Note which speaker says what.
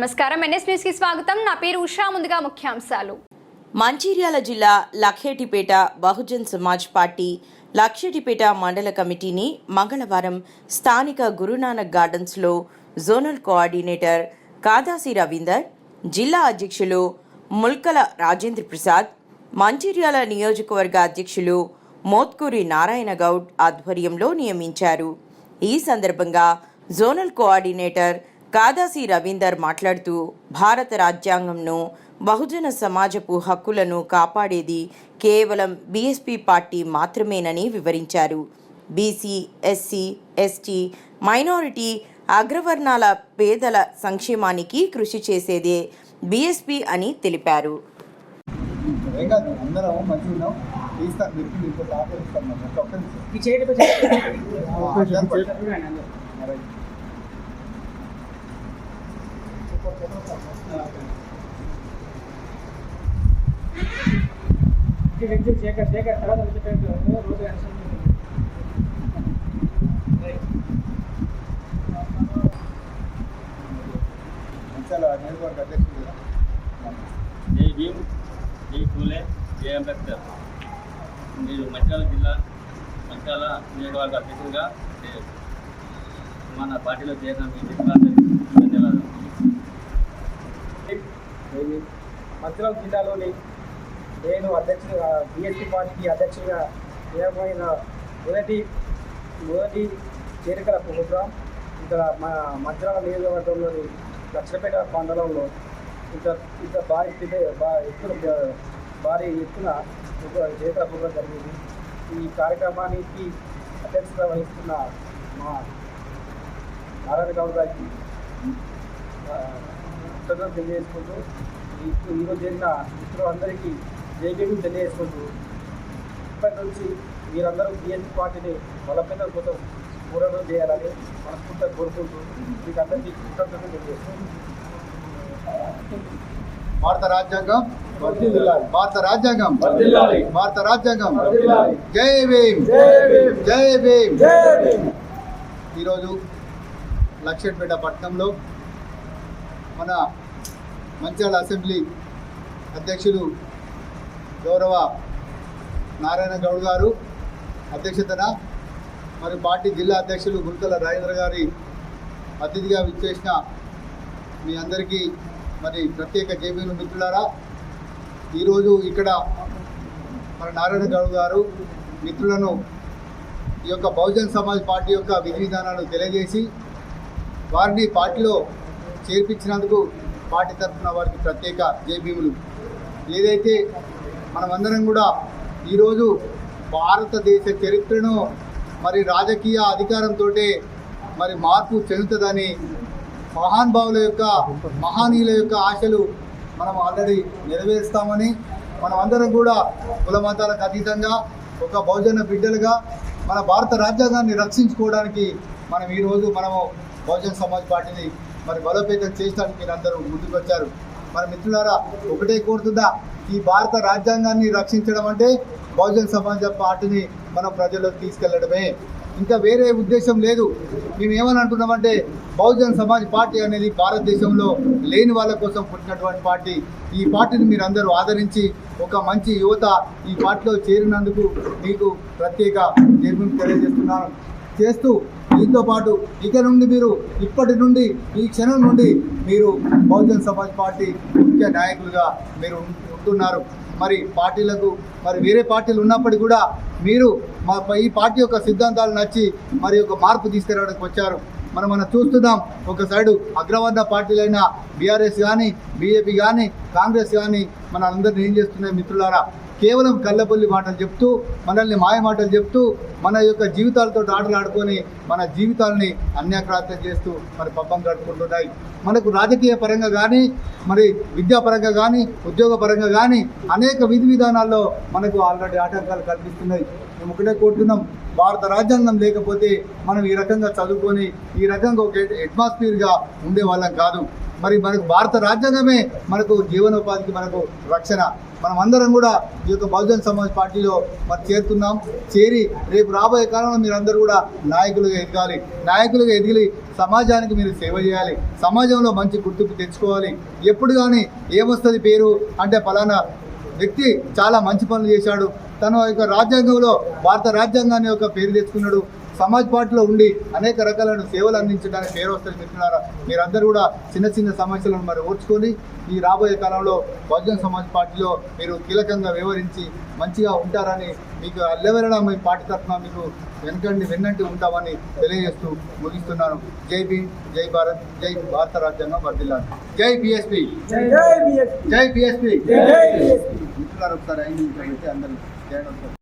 Speaker 1: నమస్కారం, NS news కి స్వాగతం. నా పేరు ఉషా. ముందుగా ముఖ్యాంశాలు.
Speaker 2: మంచిర్యాల జిల్లా లఖేటిపేట బహుజన్ సమాజ్ పార్టీ లఖేటిపేట మండల కమిటీని మంగళవారం స్థానిక గురునానక్ గార్డెన్స్లో జోనల్ కోఆర్డినేటర్ కాదాసి రవీందర్, జిల్లా అధ్యక్షులు ముల్కల రాజేంద్ర ప్రసాద్, మంచిర్యాల నియోజకవర్గ అధ్యక్షులు మోత్కూరి నారాయణ గౌడ్ ఆధ్వర్యంలో నియమించారు. ఈ సందర్భంగా జోనల్ కోఆర్డినేటర్ కాదాసి రవీందర్ మాట్లాడుతూ భారత రాజ్యాంగంను, బహుజన సమాజపు హక్కులను కాపాడేది కేవలం బీఎస్పీ పార్టీ మాత్రమేనని వివరించారు. బీసీ, ఎస్సీ, ఎస్టీ, మైనారిటీ, అగ్రవర్ణాల పేదల సంక్షేమానికి కృషి చేసేదే బీఎస్పీ అని తెలిపారు.
Speaker 3: అంబేద్కర్ మీరు మంచిర్యాల జిల్లా మంచిర్యాల నియోజకవర్గ అధ్యక్షుడిగా మన పార్టీలో చేరిన మీ మిత్రులందరికీ ధన్యవాదాలు.
Speaker 4: మంచిర్యాల జిల్లాలోని నేను అధ్యక్షుడిగా బీఎస్పీ పార్టీకి అధ్యక్షుడిగా నియమమైన మొదటి చేరికల ప్రోగ్రాం ఇక్కడ మన మంచిర్యాల నియోజకవర్గంలోని లక్షపేట మండలంలో ఇంత భారీ ఎత్తున చేరికల ప్రోగ్రాం జరిగింది. ఈ కార్యక్రమానికి అధ్యక్షత వహిస్తున్న మా నారాయణ గౌడ్ గారికి కృతజ్ఞతలు తెలియజేసుకుంటూ ఈరోజు జరిగిన మిత్రులందరికీ జైలు తెలియజేసుకుంటూ ఇప్పటి నుంచి మీరందరూ బీఎస్పీ పార్టీని బలపేదల కోసం పోరాటం చేయాలని మనస్ఫూర్తిగా కోరుకుంటూ మీకు అందరికీ కృతజ్ఞతలు తెలియజేస్తున్నాను.
Speaker 5: భారత రాజ్యాంగం, భారత రాజ్యాంగం, భారత రాజ్యాంగం. జై భీమ్, జై భీమ్. ఈరోజు లక్షపేట పట్టణంలో మన మంచిర్యాల అసెంబ్లీ అధ్యక్షులు గౌరవ నారాయణ గౌడ్ గారు అధ్యక్షతన మరి పార్టీ జిల్లా అధ్యక్షులు ముల్కల రాజేంద్ర గారి అతిథిగా విచ్చేసిన మీ అందరికీ మరి ప్రత్యేక జైబీలు మిత్రులారా, ఈరోజు ఇక్కడ మన నారాయణ గౌడ్ గారు మిత్రులను ఈ యొక్క బహుజన్ సమాజ్ పార్టీ యొక్క విధి విధానాలు తెలియజేసి వారిని పార్టీలో చేర్పించినందుకు పార్టీ తరఫున వారికి ప్రత్యేక జైభీములు. ఏదైతే మనమందరం కూడా ఈరోజు భారతదేశ చరిత్రను మరి రాజకీయ అధికారంతో మరి మార్పు చెందుతుందని మహానుభావుల యొక్క మహానీయుల యొక్క ఆశలు మనం ఆల్రెడీ నెరవేరుస్తామని మనమందరం కూడా కుల మతాలకు అతీతంగా ఒక బహుజన బిడ్డలుగా మన భారత రాజ్యాంగాన్ని రక్షించుకోవడానికి మనం ఈరోజు మనము బహుజన్ సమాజ్ పార్టీని మరి బలోపేతం చేయడానికి మీరందరూ ముందుకు వచ్చారు. మరి మిత్రులారా, ఒకటే కోరుతుందా, ఈ భారత రాజ్యాంగాన్ని రక్షించడం అంటే బహుజన్ సమాజ్ పార్టీని మనం ప్రజల్లోకి తీసుకెళ్లడమే, ఇంకా వేరే ఉద్దేశం లేదు. మేము ఏమని అంటున్నామంటే బహుజన్ సమాజ్ పార్టీ అనేది భారతదేశంలో లేని వాళ్ళ కోసం పుట్టినటువంటి పార్టీ. ఈ పార్టీని మీరు అందరూ ఆదరించి ఒక మంచి యువత ఈ పార్టీలో చేరినందుకు మీకు ప్రత్యేక జైభీములు తెలియజేస్తున్నాను. చేస్తూ దీంతో పాటు ఇక నుండి మీరు ఇప్పటి నుండి ఈ క్షణం నుండి మీరు బహుజన్ సమాజ్ పార్టీ ముఖ్య నాయకులుగా మీరు ఉంటున్నారు. మరి పార్టీలకు మరి వేరే పార్టీలు ఉన్నప్పటికీ కూడా మీరు ఈ పార్టీ యొక్క సిద్ధాంతాలు నచ్చి మరి ఒక మార్పు తీసుకురావడానికి వచ్చారు. మనం చూస్తున్నాం, ఒక సైడు అగ్రవర్ణ పార్టీలైన బీఆర్ఎస్ కానీ, బీజేపీ కానీ, కాంగ్రెస్ కానీ మన అందరినీ ఏం చేస్తున్నాయి మిత్రులారా, కేవలం కళ్ళబొల్లి మాటలు చెప్తూ, మనల్ని మాయ మాటలు చెప్తూ, మన యొక్క జీవితాలతో ఆటలాడుకొని మన జీవితాలని అన్యాక్రాంతం చేస్తూ మరి పబ్బం గడుపుకుంటున్నాయి. మనకు రాజకీయ పరంగా కానీ, మరి విద్యాపరంగా కానీ, ఉద్యోగ పరంగా కానీ అనేక విధి విధానాల్లో మనకు ఆల్రెడీ ఆటంకాలు కల్పిస్తున్నాయి. మేము ఒకటే కోరుతున్నాం, భారత రాజ్యాంగం లేకపోతే మనం ఈ రకంగా చదువుకొని ఈ రకంగా ఒక అట్మాస్ఫియర్గా ఉండే వాళ్ళం కాదు. మరి మనకు భారత రాజ్యాంగమే మనకు జీవనోపాధికి మనకు రక్షణ. మనం అందరం కూడా ఈ యొక్క బహుజన్ సమాజ్ పార్టీలో మరి చేరుతున్నాం. చేరి రేపు రాబోయే కాలంలో మీరందరూ కూడా నాయకులుగా ఎదగాలి. నాయకులుగా ఎదిగి సమాజానికి మీరు సేవ చేయాలి. సమాజంలో మంచి గుర్తింపు తెచ్చుకోవాలి. ఎప్పుడు కానీ ఏమొస్తుంది పేరు అంటే ఫలానా వ్యక్తి చాలా మంచి పనులు చేశాడు, తన యొక్క రాజ్యాంగంలో భారత రాజ్యాంగాన్ని యొక్క పేరు తెచ్చుకున్నాడు, సమాజ్ పార్టీలో ఉండి అనేక రకాలైన సేవలు అందించడానికి పేరు వస్తుంది. మిత్రులారా, మీరందరూ కూడా చిన్న చిన్న సమస్యలను మరి ఓర్చుకొని ఈ రాబోయే కాలంలో బహుజన్ సమాజ్ పార్టీలో మీరు కీలకంగా వ్యవహరించి మంచిగా ఉంటారని మీకు అల్లెవెరడా మీ పార్టీ తరఫున మీకు వెన్నంటి ఉంటామని తెలియజేస్తూ ముగిస్తున్నాను. జై భీమ్, జై భారత్, జై భారత రాజ్యాంగం వర్ధిల్లాలి. జై బీఎస్పీ, జై బీఎస్పీ. మిత్రులారు ఒకసారి 5 నిమిషాలు పెట్టి అందరూ చేయడం.